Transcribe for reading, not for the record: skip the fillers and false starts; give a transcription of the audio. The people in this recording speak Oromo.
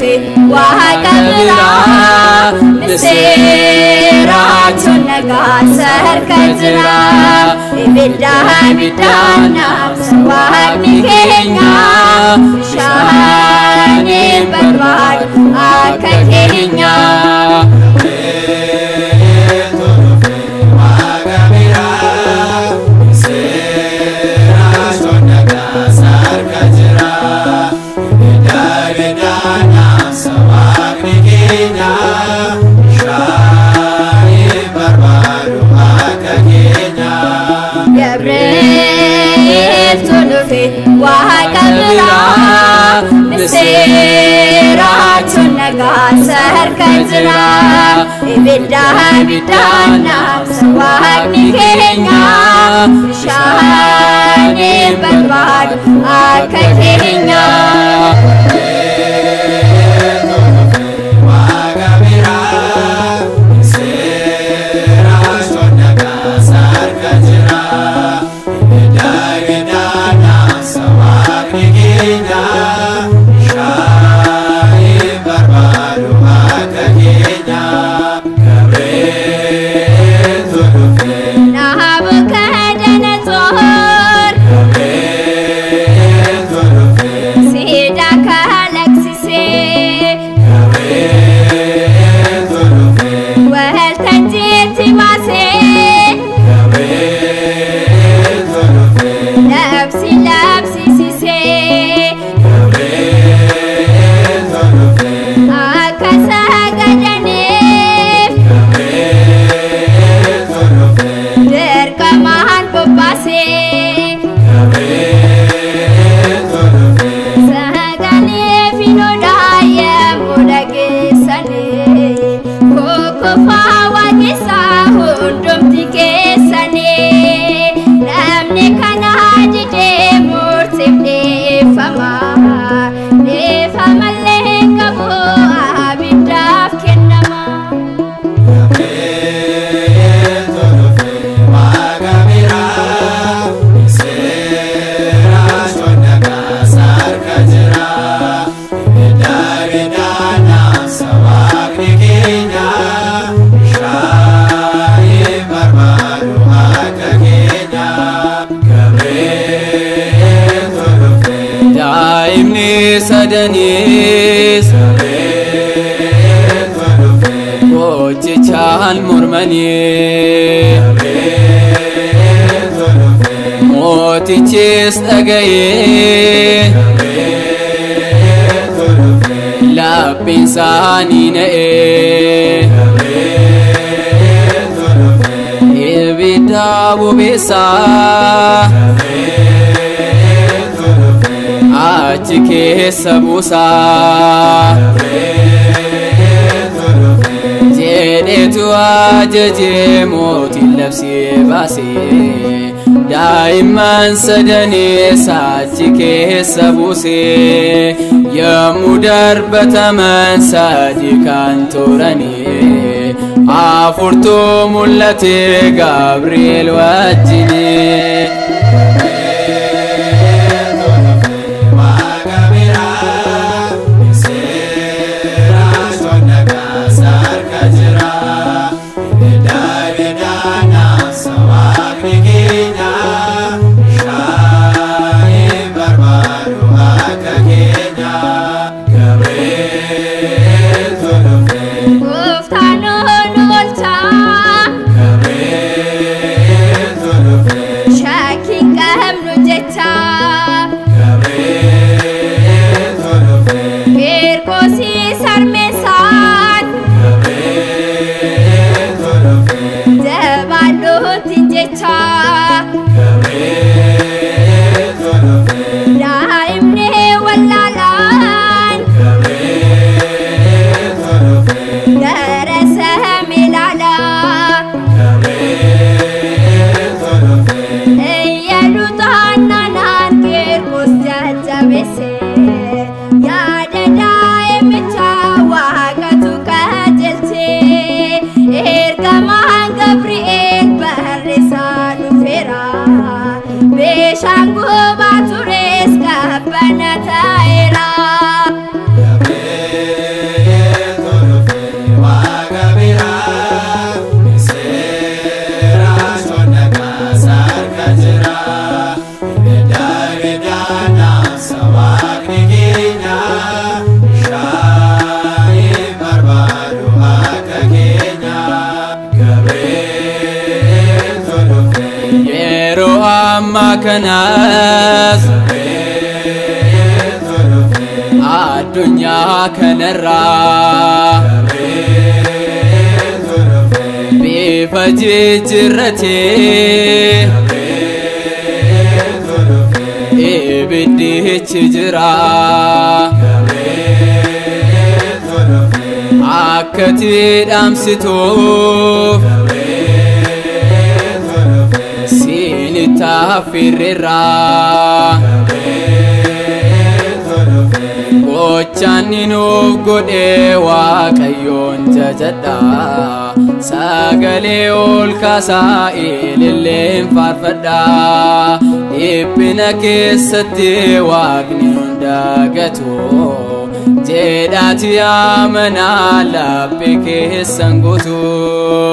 dhufe waaqa biraa misiraachuun nagaasa harka jira ibiddaan naamsa waaqni keenya bishaaniin barbaadu akka keenya. waaqa biraa misiraachuun nagaasa harka jira ibiddaan naamsa waaqni keenya bishaaniin barbaadu akka keenya. Sadanis Bochichan mormani Motichis agaye Lapinsani nae Ibida bubisa achi keessa buusaa jedheetu ajajee mootiin labsee baasee daa'imman sadanis achi keessa buusee yommuu darbataman sadi kan turanii afurtuu mul'ate Gabriel wajjinii. Shango batures kapana taera. kanas addunyaa kanarraa bifa jijjiirratee ibiddichi jira akkati dhaamsituuf sinitaafirra gochaan nuuf godhe waaqayyoon jajadha sagalee ol kaasaa ililleen faarfadha dhiphina keessatti waaqni hunda gatu jedhaati amanaa laphee keessan guutuu